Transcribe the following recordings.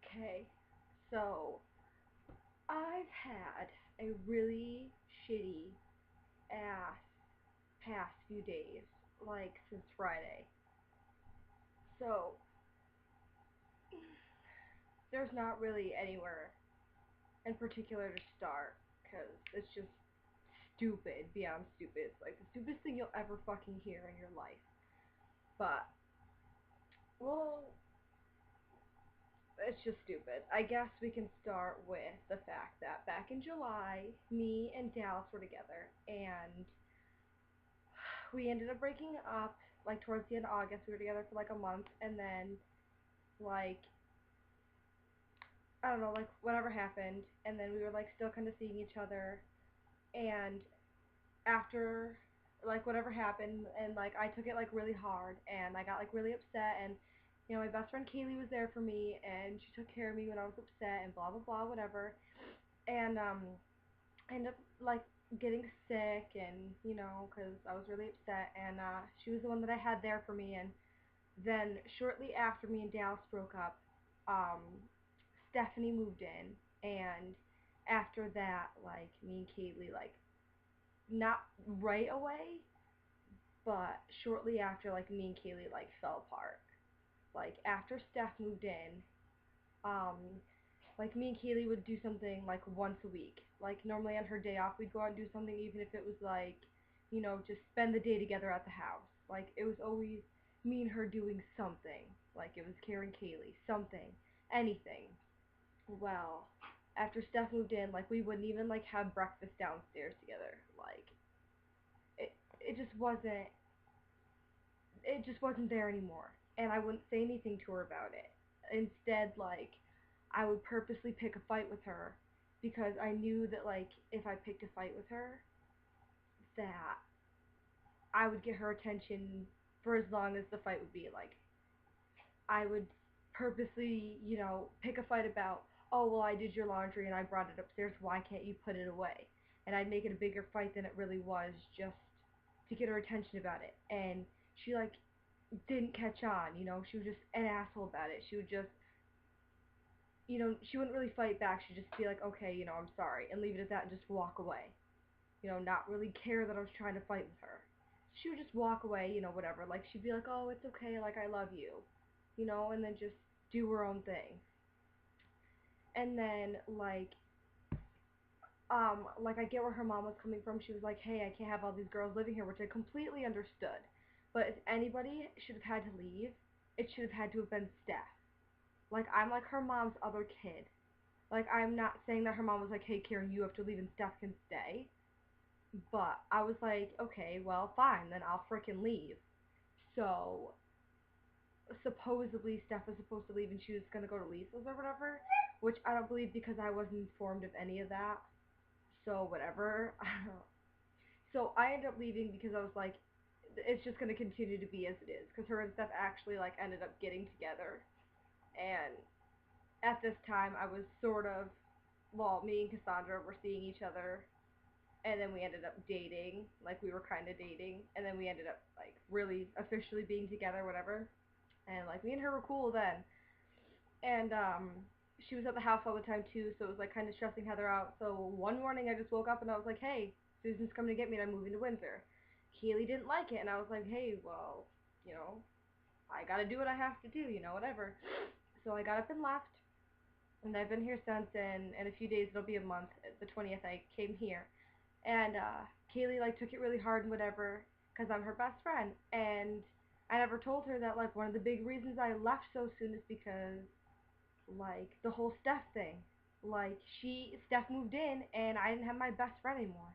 Okay, so I've had a really shitty ass past few days, like since Friday. So there's not really anywhere in particular to start because it's just stupid, beyond stupid. It's like the stupidest thing you'll ever fucking hear in your life. But, well, it's just stupid. I guess we can start with the fact that back in July, me and Dallas were together, and we ended up breaking up like towards the end of August. We were together for like a month, and then like I don't know, like whatever happened, and then we were like still kind of seeing each other, and after like whatever happened, and like I took it like really hard, and I got like really upset, and my best friend Kaylee was there for me, and she took care of me when I was upset, and blah blah blah whatever, and I ended up like getting sick, and because I was really upset, and she was the one that I had there for me, and then shortly after me and Dallas broke up, um, Stephanie moved in, and after that, like me and Kaylee, like not right away, but shortly after, like me and Kaylee like fell apart. Like after Steph moved in, um, like me and Kaylee would do something like once a week. Like normally on her day off, we'd go out and do something, even if it was like, just spend the day together at the house. Like it was always me and her doing something. Like it was carrying Kaylee, something, anything. Well, after Steph moved in, like we wouldn't even like have breakfast downstairs together. Like it, it just wasn't, it just wasn't there anymore. And I wouldn't say anything to her about it. Instead, like, I would purposely pick a fight with her because I knew that, like, if I picked a fight with her, that I would get her attention for as long as the fight would be. Like, I would purposely, pick a fight about, oh, well, I did your laundry and I brought it upstairs. Why can't you put it away? And I'd make it a bigger fight than it really was just to get her attention about it. And she, like, didn't catch on, she was just an asshole about it. She would just, she wouldn't really fight back. She'd just be like, okay, I'm sorry, and leave it at that and just walk away. Not really care that I was trying to fight with her. She would just walk away, whatever. Like, she'd be like, oh, it's okay, like, I love you, and then just do her own thing. And then, like I get where her mom was coming from. She was like, hey, I can't have all these girls living here, which I completely understood. But if anybody should have had to leave, it should have had to have been Steph. Like, I'm like her mom's other kid. Like, I'm not saying that her mom was like, hey, Karen, you have to leave and Steph can stay. But I was like, okay, well, fine, then I'll frickin' leave. So, supposedly, Steph was supposed to leave and she was gonna go to Lisa's or whatever, which I don't believe because I wasn't informed of any of that. So, whatever. So, I ended up leaving because I was like, it's just gonna continue to be as it is. Because her and Steph actually, like, ended up getting together. And at this time, I was sort of, well, me and Cassandra were seeing each other, and then we ended up dating, like we were kind of dating, and then we ended up like really officially being together, whatever. And like me and her were cool then, and she was at the house all the time too, so it was like kind of stressing Heather out. So one morning I just woke up and I was like, hey, Susan's coming to get me, and I'm moving to Windsor. Keely didn't like it, and I was like, hey, well, you know, I gotta do what I have to do, whatever. So I got up and left, and I've been here since, and in a few days it'll be a month. The 20th I came here, and Kaylee like took it really hard and whatever, cause I'm her best friend, and I never told her that like one of the big reasons I left so soon is because like the whole Steph thing. Like Steph moved in, and I didn't have my best friend anymore.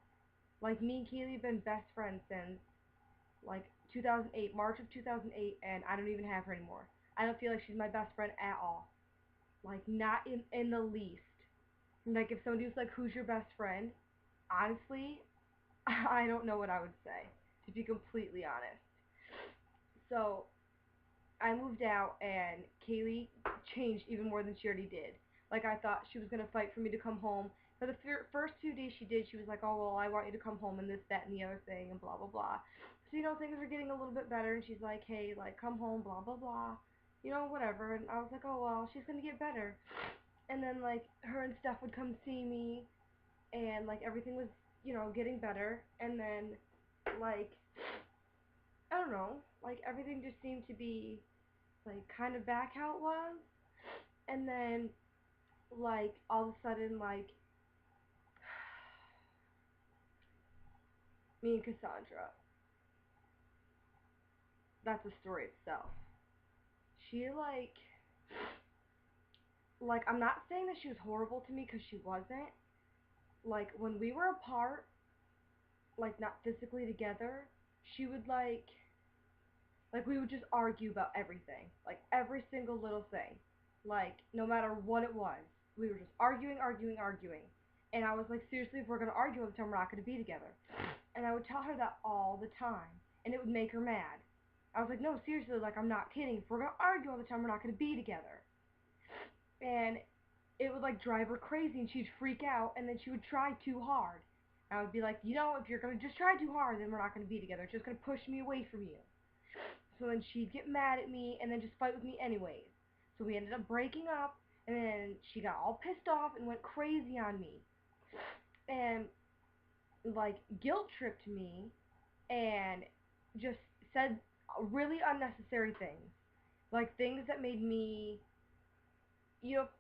Like me and Kaylee have been best friends since like 2008, March of 2008, and I don't even have her anymore. I don't feel like she's my best friend at all. Like not in the least. Like if somebody was like, "Who's your best friend?" Honestly, I don't know what I would say, to be completely honest. So I moved out, and Kaylee changed even more than she already did. Like I thought she was gonna fight for me to come home. For the first 2 days she did, she was like, "Oh well, I want you to come home and this, that, and the other thing, and blah blah blah." So things are getting a little bit better, and she's like, "Hey, like come home, blah blah blah." whatever. And I was like, oh well, she's gonna get better. And then like her and Steph would come see me, and like everything was, getting better. And then like I don't know, like everything just seemed to be like kind of back how it was. And then like all of a sudden like me and Cassandra, that's a story itself. She like I'm not saying that she was horrible to me, cuz she wasn't. Like when we were apart, like not physically together, she would like we would just argue about everything, like every single little thing, like no matter what it was, we were just arguing, arguing, arguing. And I was like, seriously, if we're gonna argue all the time, we're not gonna be together. And I would tell her that all the time, and it would make her mad. I was like, no, seriously, like I'm not kidding. If we're gonna argue all the time, we're not gonna be together. And it would like drive her crazy, and she'd freak out, and then she would try too hard. I would be like, if you're gonna just try too hard, then we're not gonna be together. It's just gonna push me away from you. So then she'd get mad at me and then just fight with me anyways. So we ended up breaking up, and then she got all pissed off and went crazy on me. And like guilt tripped me and just said really unnecessary things. Like things that made me,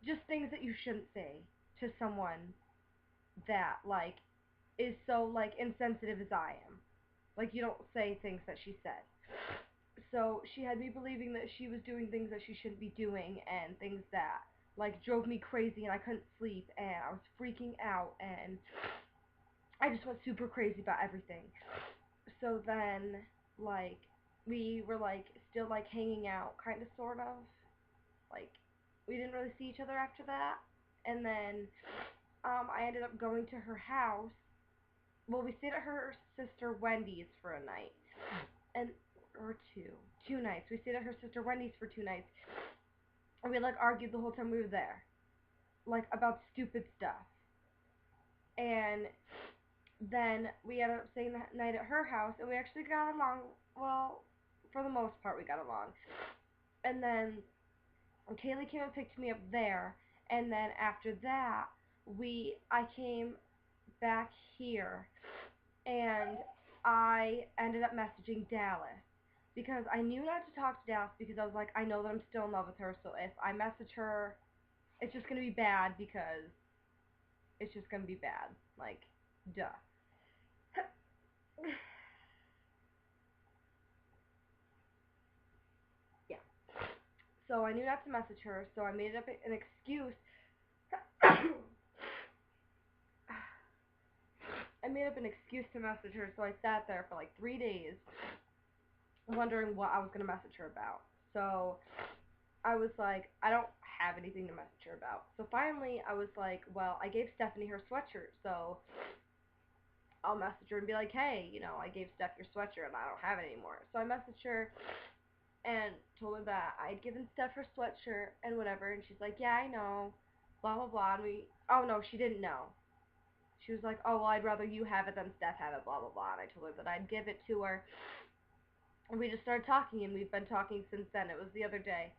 just things that you shouldn't say to someone that like is so like insensitive as I am. Like you don't say things that she said. So she had me believing that she was doing things that she shouldn't be doing, and things that like drove me crazy, and I couldn't sleep, and I was freaking out, and I just went super crazy about everything. So then like we were like still like hanging out, kind of, sort of, like we didn't really see each other after that. And then I ended up going to her house. Well, we stayed at her sister Wendy's for a night, and or two nights. We stayed at her sister Wendy's for 2 nights, and we like argued the whole time we were there, like about stupid stuff. And then we ended up staying that night at her house, and we actually got along. Well, for the most part, we got along. And then Kaylee came and picked me up there, and then after that, I came back here, and I ended up messaging Dallas because I knew not to talk to Dallas, because I was like, I know that I'm still in love with her, so if I message her, it's just gonna be bad, because it's just gonna be bad. Like, duh. Yeah. So I knew not to message her, so I made up an excuse. I made up an excuse to message her, so I sat there for like 3 days wondering what I was gonna message her about. So I was like, I don't have anything to message her about. So finally, I was like, well, I gave Stephanie her sweatshirt, so I'll message her and be like, hey, I gave Steph your sweatshirt and I don't have it anymore. So I messaged her and told her that I'd given Steph her sweatshirt and whatever, and she's like, yeah, I know, blah blah blah. Oh no, she didn't know. She was like, oh well, I'd rather you have it than Steph have it, blah blah blah. And I told her that I'd give it to her, and we just started talking, and we've been talking since then. It was the other day.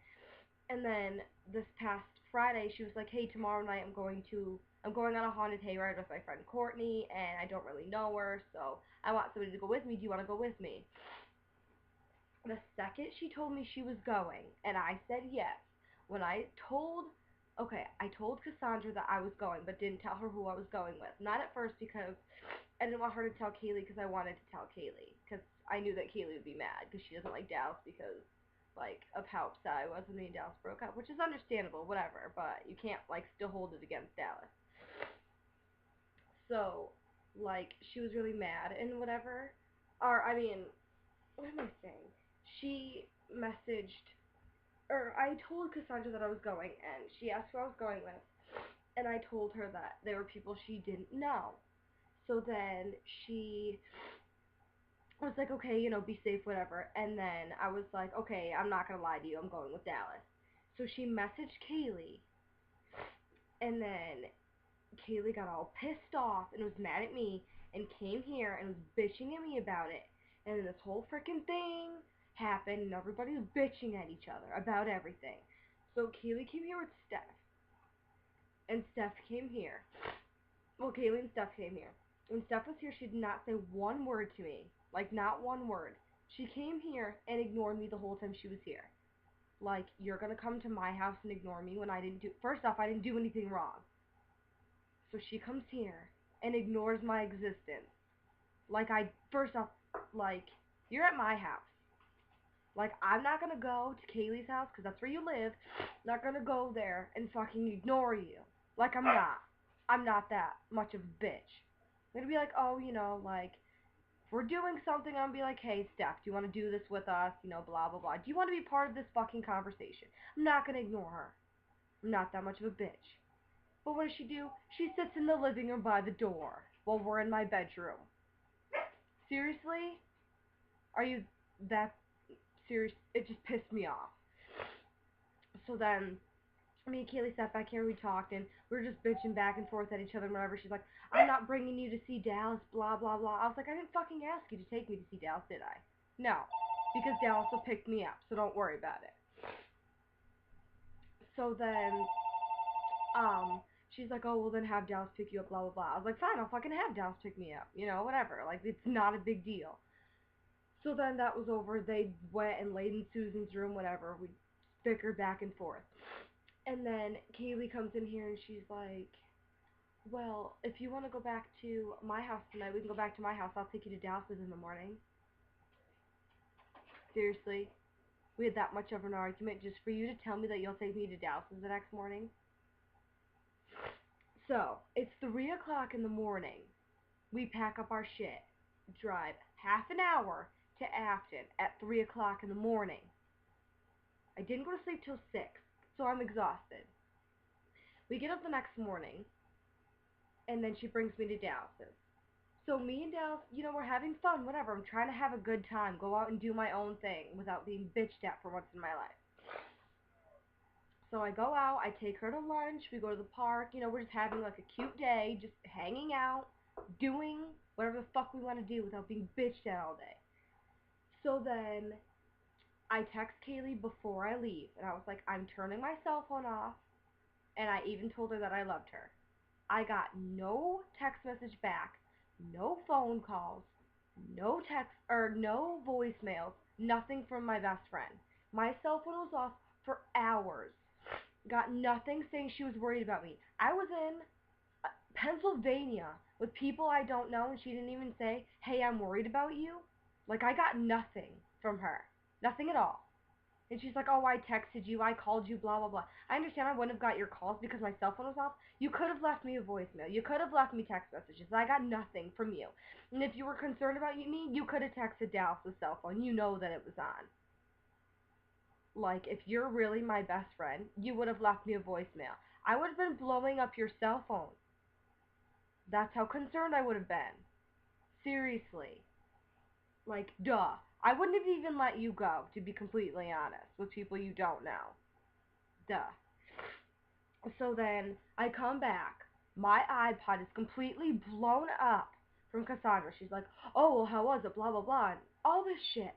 And then this past Friday, she was like, hey, tomorrow night I'm going on a haunted hayride with my friend Courtney, and I don't really know her, so I want somebody to go with me. Do you want to go with me? The second she told me she was going, and I said yes, when I told Cassandra that I was going, but didn't tell her who I was going with. Not at first, because I didn't want her to tell Kaylee, because I wanted to tell Kaylee, because I knew that Kaylee would be mad, because she doesn't like Dallas, because like of how upset I was when me and Dallas broke up, which is understandable, whatever, but you can't like still hold it against Dallas. So like she was really mad and whatever. Or I mean, what am I saying? She messaged, or I told Cassandra that I was going, and she asked who I was going with, and I told her that there were people she didn't know. So then she was like, okay, be safe, whatever. And then I was like, okay, I'm not gonna lie to you, I'm going with Dallas. So she messaged Kaylee, and then Kaylee got all pissed off and was mad at me, and came here and was bitching at me about it. And then this whole freaking thing happened, and everybody was bitching at each other about everything. So Kaylee came here with Steph, and Steph came here. Well, Kaylee and Steph came here. When Steph was here, she did not say one word to me. Like, not one word. She came here and ignored me the whole time she was here. Like, you're gonna come to my house and ignore me when I didn't do. First off, I didn't do anything wrong. So she comes here and ignores my existence. Like, first off, like, you're at my house. Like, I'm not gonna go to Kaylee's house because that's where you live. I'm not gonna go there and fucking ignore you. Like, I'm not. I'm not that much of a bitch. I'm gonna be like, oh, like, if we're doing something, I'm gonna be like, hey, Steph, do you want to do this with us? Blah, blah, blah. Do you want to be part of this fucking conversation? I'm not gonna ignore her. I'm not that much of a bitch. But what does she do? She sits in the living room by the door while we're in my bedroom. Seriously? Are you that serious? It just pissed me off. So then, me and Kaylee sat back here and we talked, and we were just bitching back and forth at each other and whatever. She's like, I'm not bringing you to see Dallas, blah, blah, blah. I was like, I didn't fucking ask you to take me to see Dallas, did I? No, because Dallas will pick me up, so don't worry about it. So then, she's like, oh, well then have Dallas pick you up, blah, blah, blah. I was like, fine, I'll fucking have Dallas pick me up, whatever. Like, it's not a big deal. So then that was over. They went and laid in Susan's room, whatever. We bickered back and forth. And then Kaylee comes in here and she's like, well, if you want to go back to my house tonight, we can go back to my house. I'll take you to Dallas's in the morning. Seriously? We had that much of an argument just for you to tell me that you'll take me to Dallas's the next morning? So, it's 3 o'clock in the morning. We pack up our shit, drive half an hour to Afton at 3 o'clock in the morning. I didn't go to sleep till 6, so I'm exhausted. We get up the next morning, and then she brings me to Dallas's. So me and Dallas, we're having fun, whatever. I'm trying to have a good time, go out and do my own thing without being bitched at for once in my life. So I go out, I take her to lunch, we go to the park, we're just having like a cute day, just hanging out, doing whatever the fuck we want to do without being bitched at all day. So then I text Kaylee before I leave, and I was like, I'm turning my cell phone off, and I even told her that I loved her. I got no text message back, no phone calls, no text or no voicemails, nothing from my best friend. My cell phone was off for hours. Got nothing saying she was worried about me. I was in Pennsylvania with people I don't know, and she didn't even say, hey, I'm worried about you. Like, I got nothing from her. Nothing at all. And she's like, oh, I texted you, I called you, blah, blah, blah. I understand I wouldn't have got your calls because my cell phone was off. You could have left me a voicemail. You could have left me text messages. I got nothing from you. And if you were concerned about me, you could have texted Dallas' cell phone. You know that it was on. Like, if you're really my best friend, you would have left me a voicemail. I would have been blowing up your cell phone. That's how concerned I would have been. Seriously. Like, duh. I wouldn't have even let you go, to be completely honest, with people you don't know. Duh. So then, I come back. My iPod is completely blown up from Cassandra. She's like, oh, well, how was it? Blah, blah, blah. And all this shit.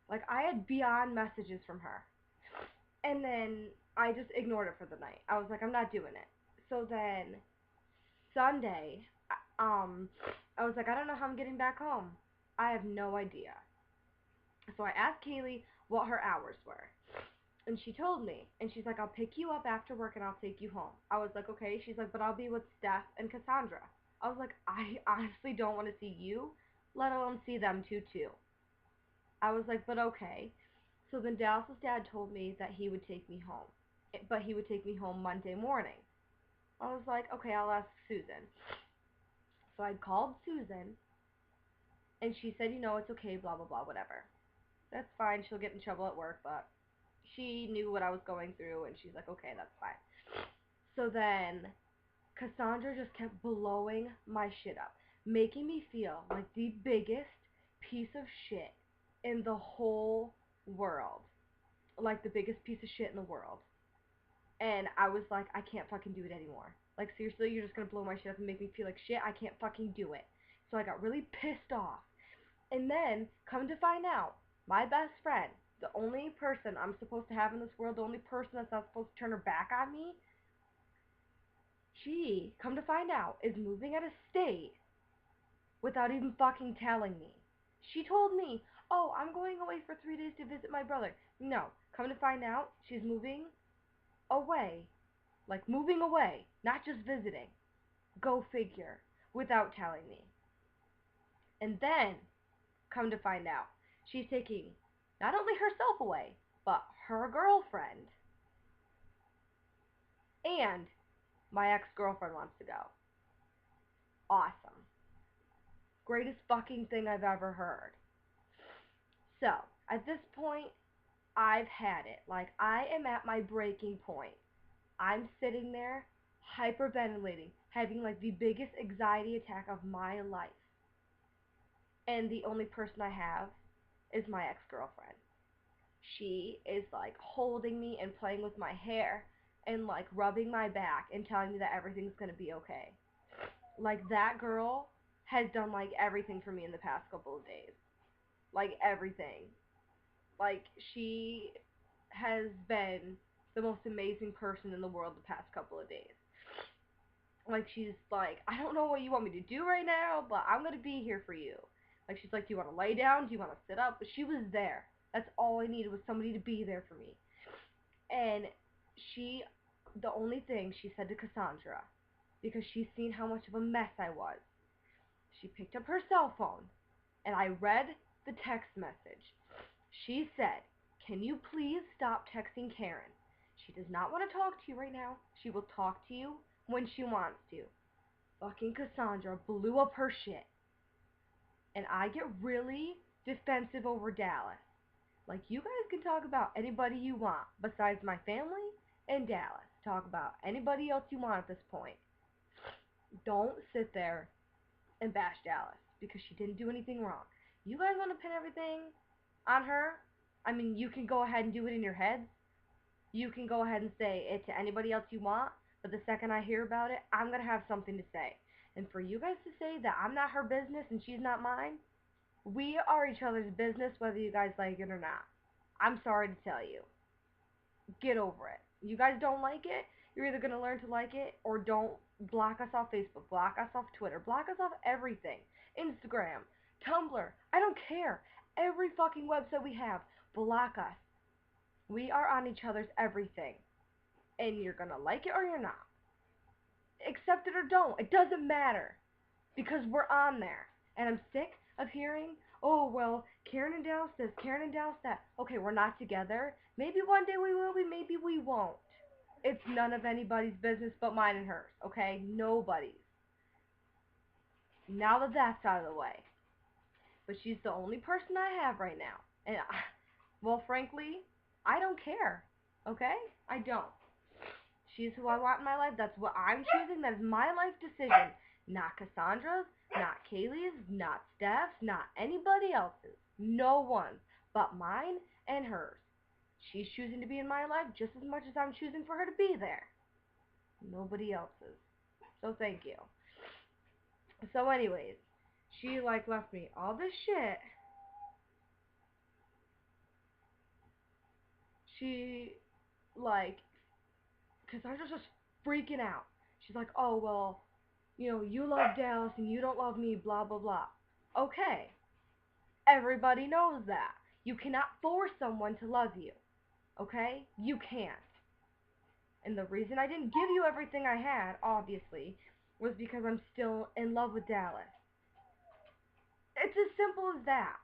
Like, I had beyond messages from her. And then, I just ignored it for the night. I was like, I'm not doing it. So then, Sunday, I was like, I don't know how I'm getting back home. I have no idea. So I asked Kaylee what her hours were. And she told me. And she's like, I'll pick you up after work and I'll take you home. I was like, okay. She's like, but I'll be with Steph and Cassandra. I was like, I honestly don't want to see you, let alone see them too. I was like, but okay. So then Dallas's dad told me that he would take me home. But he would take me home Monday morning. I was like, okay, I'll ask Susan. So I called Susan. And she said, it's okay, blah, blah, blah, whatever. That's fine. She'll get in trouble at work, but she knew what I was going through, and she's like, okay, that's fine. So then, Cassandra just kept blowing my shit up, making me feel like the biggest piece of shit in the whole world. Like, the biggest piece of shit in the world. And I was like, I can't fucking do it anymore. Like, seriously, you're just gonna blow my shit up and make me feel like shit? I can't fucking do it. So I got really pissed off. And then, come to find out, My best friend, the only person I'm supposed to have in this world, the only person that's not supposed to turn her back on me, she, come to find out, is moving out of state without even fucking telling me. She told me, oh, I'm going away for 3 days to visit my brother. No, come to find out, she's moving away. Like, moving away, not just visiting. Go figure, without telling me. And then, come to find out, she's taking not only herself away, but her girlfriend. And my ex-girlfriend wants to go. Awesome. Greatest fucking thing I've ever heard. So, at this point, I've had it. Like, I am at my breaking point. I'm sitting there, hyperventilating, having like the biggest anxiety attack of my life. And the only person I have is my ex-girlfriend. She is like holding me and playing with my hair and like rubbing my back and telling me that everything's gonna be okay. Like that girl has done like everything for me in the past couple of days. Like everything. Like she has been the most amazing person in the world the past couple of days. Like she's like, I don't know what you want me to do right now, but I'm gonna be here for you. Like she's like, do you want to lay down? Do you want to sit up? But she was there. That's all I needed was somebody to be there for me. And she, the only thing she said to Cassandra, because she's seen how much of a mess I was, she picked up her cell phone and I read the text message. She said, can you please stop texting Karen? She does not want to talk to you right now. She will talk to you when she wants to. Fucking Cassandra blew up her shit. And I get really defensive over Dallas. Like, you guys can talk about anybody you want besides my family and Dallas. Talk about anybody else you want at this point. Don't sit there and bash Dallas because she didn't do anything wrong. You guys want to pin everything on her? I mean, you can go ahead and do it in your heads. You can go ahead and say it to anybody else you want, but the second I hear about it, I'm going to have something to say. And for you guys to say that I'm not her business and she's not mine, we are each other's business whether you guys like it or not. I'm sorry to tell you. Get over it. You guys don't like it, you're either going to learn to like it or don't. Block us off Facebook, block us off Twitter, block us off everything. Instagram, Tumblr, I don't care. Every fucking website we have, block us. We are on each other's everything. And you're going to like it or you're not. Accept it or don't. It doesn't matter. Because we're on there. And I'm sick of hearing, oh, well, Karen and Dallas this, Karen and Dallas that. Okay, we're not together. Maybe one day we will be, maybe we won't. It's none of anybody's business but mine and hers, okay? Nobody's. Now that that's out of the way. But she's the only person I have right now. And, well, frankly, I don't care, okay? I don't. She's who I want in my life. That's what I'm choosing. That is my life decision. Not Cassandra's, not Kaylee's, not Steph's, not anybody else's. No one's but mine and hers. She's choosing to be in my life just as much as I'm choosing for her to be there. Nobody else's. So thank you. So anyways, she like left me all this shit. She like, Cassandra's just freaking out. She's like, oh well, you love Dallas and you don't love me, blah, blah, blah. Okay. Everybody knows that. You cannot force someone to love you. Okay? You can't. And the reason I didn't give you everything I had, obviously, was because I'm still in love with Dallas. It's as simple as that.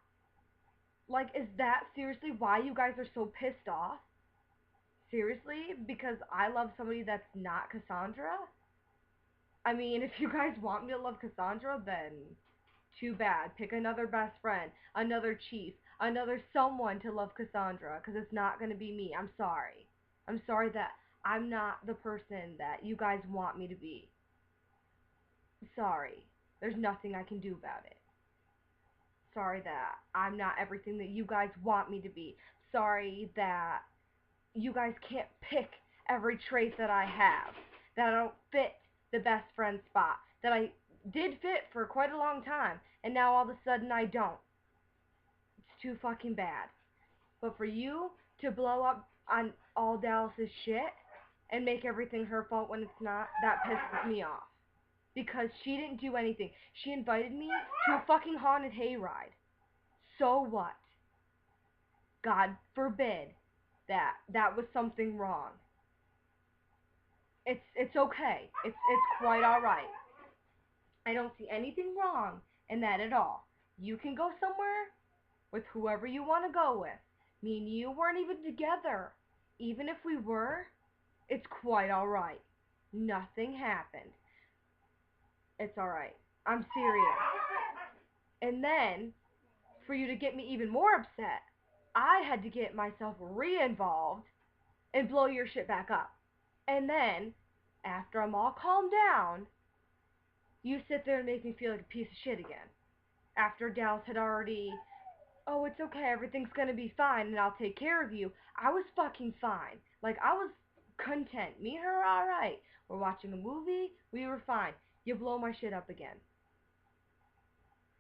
Like, is that seriously why you guys are so pissed off? Seriously? Because I love somebody that's not Cassandra? I mean, if you guys want me to love Cassandra, then too bad. Pick another best friend, another chief, another someone to love Cassandra, because it's not going to be me. I'm sorry. I'm sorry that I'm not the person that you guys want me to be. Sorry. There's nothing I can do about it. Sorry that I'm not everything that you guys want me to be. Sorry that you guys can't pick every trait that I have. That I don't fit the best friend spot. That I did fit for quite a long time, and now all of a sudden I don't. It's too fucking bad. But for you to blow up on all Dallas's shit and make everything her fault when it's not, that pisses me off. Because she didn't do anything. She invited me to a fucking haunted hayride. So what? God forbid that that was something wrong. It's okay. It's quite alright. I don't see anything wrong in that at all. You can go somewhere with whoever you want to go with. Me and you weren't even together. Even if we were, it's quite alright. Nothing happened. It's alright. I'm serious. And then, for you to get me even more upset, I had to get myself re-involved and blow your shit back up. And then, after I'm all calmed down, you sit there and make me feel like a piece of shit again. After Dallas had already, oh, it's okay, everything's gonna be fine and I'll take care of you. I was fucking fine. Like, I was content. Me and her were alright. We're watching a movie, we were fine. You blow my shit up again.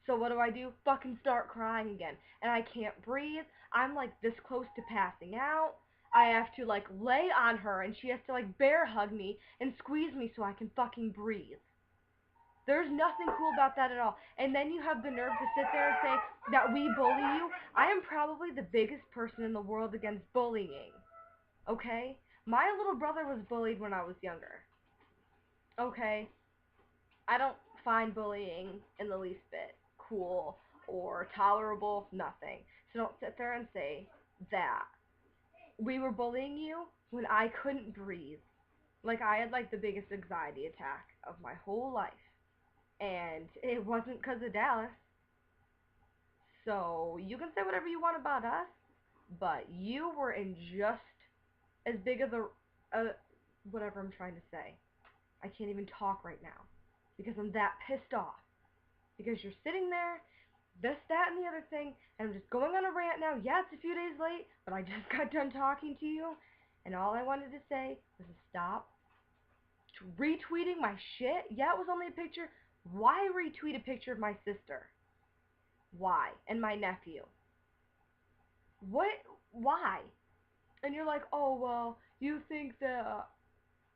So what do? Fucking start crying again. And I can't breathe. I'm like this close to passing out. I have to like lay on her and she has to like bear hug me and squeeze me so I can fucking breathe. There's nothing cool about that at all. And then you have the nerve to sit there and say that we bully you. I am probably the biggest person in the world against bullying. Okay? My little brother was bullied when I was younger. Okay? I don't find bullying in the least bit cool or tolerable, nothing. So don't sit there and say that. We were bullying you when I couldn't breathe. Like I had like the biggest anxiety attack of my whole life. And it wasn't because of Dallas. So you can say whatever you want about us, but you were in just as big of a, whatever I'm trying to say. I can't even talk right now because I'm that pissed off. Because you're sitting there, this, that, and the other thing, and I'm just going on a rant now. Yeah, it's a few days late, but I just got done talking to you, and all I wanted to say was to stop retweeting my shit. Yeah, it was only a picture. Why retweet a picture of my sister? Why? And my nephew. What? Why? And you're like, oh, well, you think that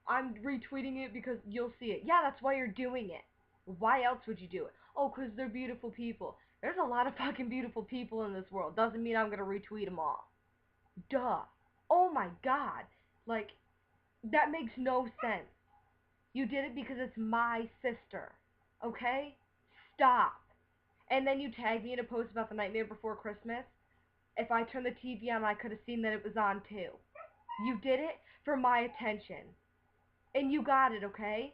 I'm retweeting it because you'll see it. Yeah, that's why you're doing it. Why else would you do it? Oh, because they're beautiful people. There's a lot of fucking beautiful people in this world. Doesn't mean I'm going to retweet them all. Duh. Oh my god. Like, that makes no sense. You did it because it's my sister. Okay? Stop. And then you tag me in a post about the Nightmare Before Christmas. If I turned the TV on, I could have seen that it was on too. You did it for my attention. And you got it, okay?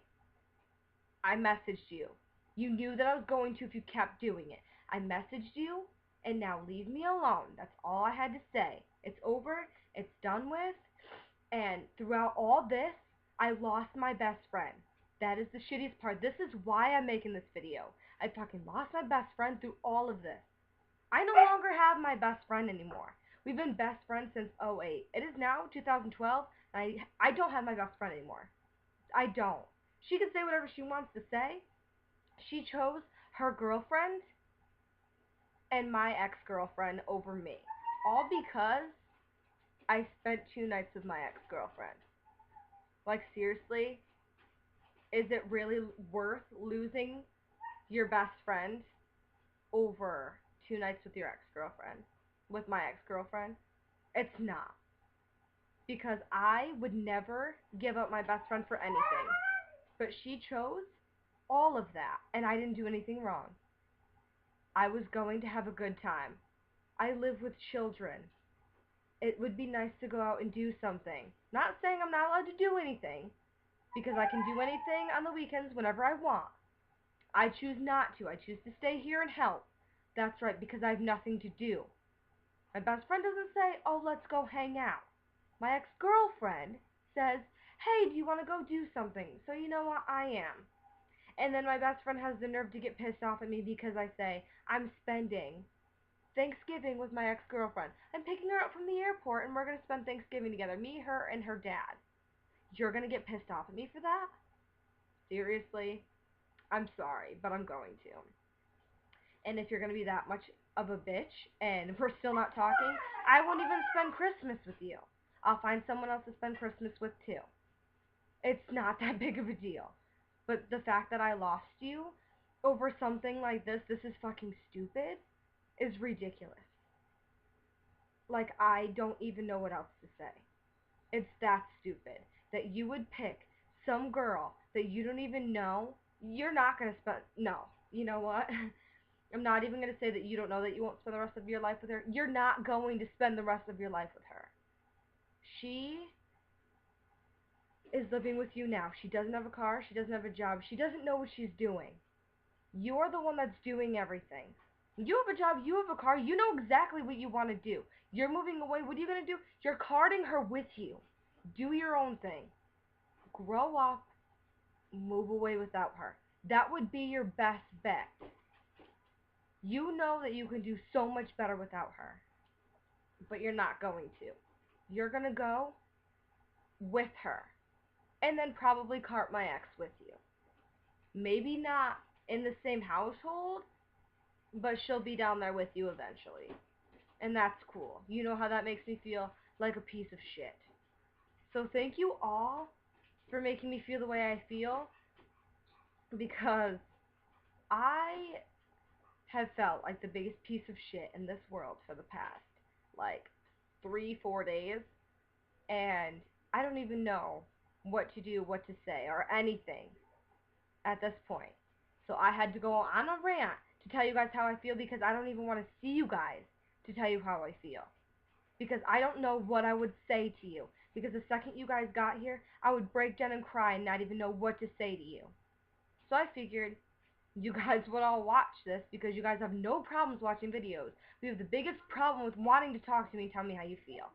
I messaged you. You knew that I was going to if you kept doing it. I messaged you, and now leave me alone. That's all I had to say. It's over. It's done with. And throughout all this, I lost my best friend. That is the shittiest part. This is why I'm making this video. I fucking lost my best friend through all of this. I no longer have my best friend anymore. We've been best friends since '08. It is now 2012, and I don't have my best friend anymore. I don't. She can say whatever she wants to say. She chose her girlfriend and my ex-girlfriend over me. All because I spent 2 nights with my ex-girlfriend. Like, seriously? Is it really worth losing your best friend over 2 nights with your ex-girlfriend? With my ex-girlfriend? It's not. Because I would never give up my best friend for anything. But she chose all of that, and I didn't do anything wrong. I was going to have a good time. I live with children. It would be nice to go out and do something. Not saying I'm not allowed to do anything, because I can do anything on the weekends whenever I want. I choose not to. I choose to stay here and help. That's right, because I have nothing to do. My best friend doesn't say, oh, let's go hang out. My ex-girlfriend says, hey, do you want to go do something? So you know what? I am. And then my best friend has the nerve to get pissed off at me because I say, I'm spending Thanksgiving with my ex-girlfriend. I'm picking her up from the airport and we're going to spend Thanksgiving together. Me, her, and her dad. You're going to get pissed off at me for that? Seriously? I'm sorry, but I'm going to. And if you're gonna be that much of a bitch and we're still not talking, I won't even spend Christmas with you. I'll find someone else to spend Christmas with too. It's not that big of a deal. But the fact that I lost you over something like this is fucking stupid, is ridiculous. Like, I don't even know what else to say. It's that stupid that you would pick some girl that you don't even know. You're not gonna spend, no. You know what? I'm not even gonna say that you don't know that you won't spend the rest of your life with her. You're not going to spend the rest of your life with her. She is living with you now. She doesn't have a car. She doesn't have a job. She doesn't know what she's doing. You're the one that's doing everything. You have a job. You have a car. You know exactly what you want to do. You're moving away. What are you going to do? You're carting her with you. Do your own thing. Grow up. Move away without her. That would be your best bet. You know that you can do so much better without her. But you're not going to. You're going to go with her. And then probably cart my ex with you. Maybe not in the same household, but she'll be down there with you eventually. And that's cool. You know how that makes me feel? Like a piece of shit. So thank you all for making me feel the way I feel, because I have felt like the biggest piece of shit in this world for the past, like, 3-4 days, and I don't even know what to do, what to say, or anything at this point. So I had to go on a rant to tell you guys how I feel, because I don't even want to see you guys to tell you how I feel. Because I don't know what I would say to you. Because the second you guys got here, I would break down and cry and not even know what to say to you. So I figured you guys would all watch this, because you guys have no problems watching videos. We have the biggest problem with wanting to talk to me and tell me how you feel.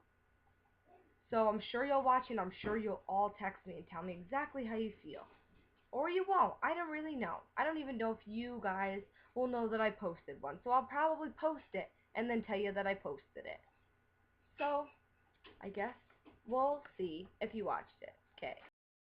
So I'm sure you'll watch, and I'm sure you'll all text me and tell me exactly how you feel. Or you won't. I don't really know. I don't even know if you guys will know that I posted one. So I'll probably post it and then tell you that I posted it. So I guess we'll see if you watched it. Okay.